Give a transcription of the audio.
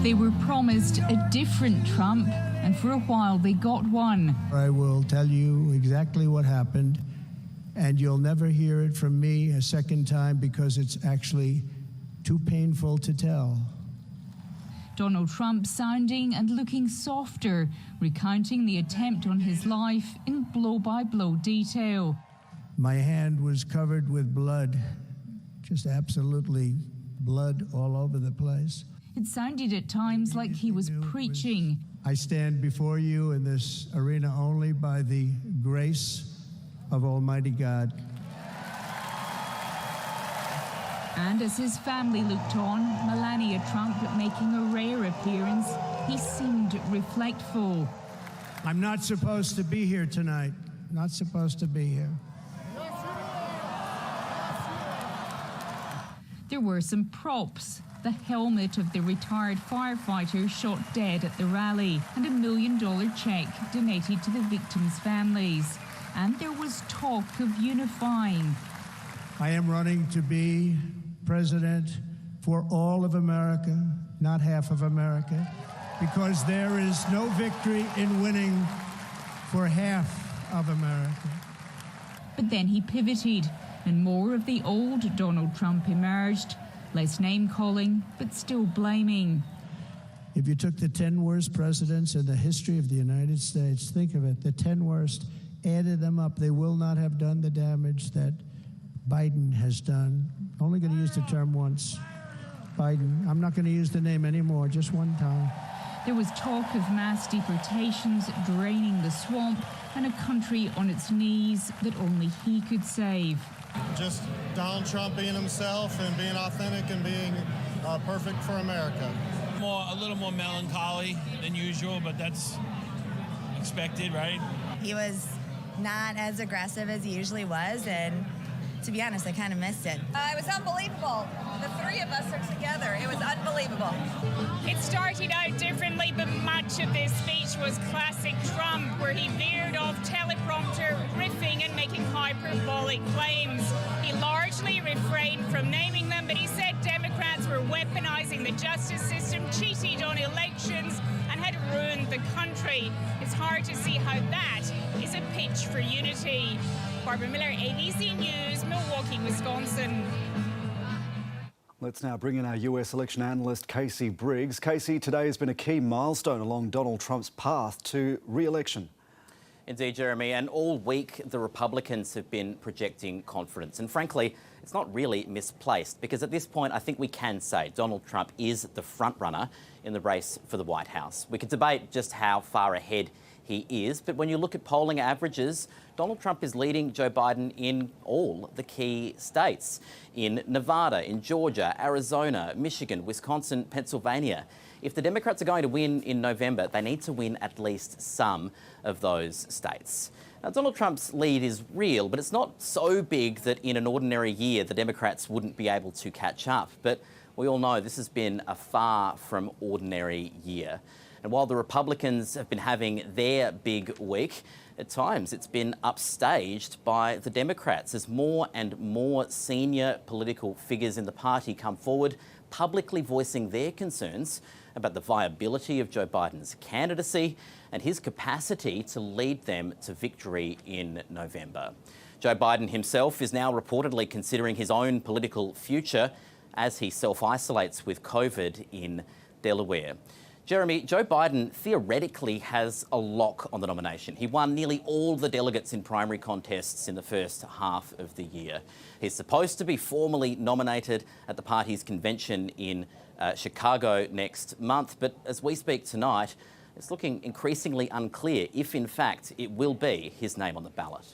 They were promised a different Trump, and for a while they got one. I will tell you exactly what happened, and you'll never hear it from me a second time because it's actually too painful to tell. Donald Trump sounding and looking softer, recounting the attempt on his life in blow-by-blow detail. My hand was covered with blood, just absolutely blood all over the place. It sounded at times like he was preaching. I stand before you in this arena only by the grace of Almighty God. And as his family looked on, Melania Trump making a rare appearance, he seemed reflectful. I'm not supposed to be here tonight. Not supposed to be here. There were some props. The helmet of the retired firefighter shot dead at the rally, and $1 million check donated to the victims' families. And there was talk of unifying. I am running to be president for all of America, not half of America, because there is no victory in winning for half of America. But then he pivoted, and more of the old Donald Trump emerged. Less name-calling, but still blaming. If you took the 10 worst presidents in the history of the United States, think of it, the 10 worst, added them up, they will not have done the damage that Biden has done. Only going to use the term once. Biden. I'm not going to use the name anymore, just one time. There was talk of mass deportations draining the swamp and a country on its knees that only he could save. Just Donald Trump being himself and being authentic and being perfect for America. A little more melancholy than usual, but that's expected, right? He was not as aggressive as he usually was, and to be honest, I kind of missed it. It was unbelievable. The three of us are together. It was unbelievable. It started out differently, but much of this speech was classic Trump, where he veered off teleprompter, riffing and making hyperbolic claims. He largely refrained from naming them, but he said Democrats were weaponizing the justice system, cheated on elections, and had ruined the country. It's hard to see how that is a pitch for unity. Barbara Miller, ABC News, Milwaukee, Wisconsin. Let's now bring in our US election analyst, Casey Briggs. Casey, today has been a key milestone along Donald Trump's path to re-election. Indeed, Jeremy, and all week the Republicans have been projecting confidence. And frankly, it's not really misplaced, because at this point I think we can say Donald Trump is the front-runner in the race for the White House. We could debate just how far ahead he is, but when you look at polling averages, Donald Trump is leading Joe Biden in all the key states. In Nevada, in Georgia, Arizona, Michigan, Wisconsin, Pennsylvania. If the Democrats are going to win in November, they need to win at least some of those states. Now, Donald Trump's lead is real, but it's not so big that in an ordinary year the Democrats wouldn't be able to catch up. But we all know this has been a far from ordinary year. And while the Republicans have been having their big week, at times it's been upstaged by the Democrats as more and more senior political figures in the party come forward, publicly voicing their concerns about the viability of Joe Biden's candidacy and his capacity to lead them to victory in November. Joe Biden himself is now reportedly considering his own political future as he self-isolates with COVID in Delaware. Jeremy, Joe Biden theoretically has a lock on the nomination. He won nearly all the delegates in primary contests in the first half of the year. He's supposed to be formally nominated at the party's convention in Chicago next month, but as we speak tonight, it's looking increasingly unclear if, in fact, it will be his name on the ballot.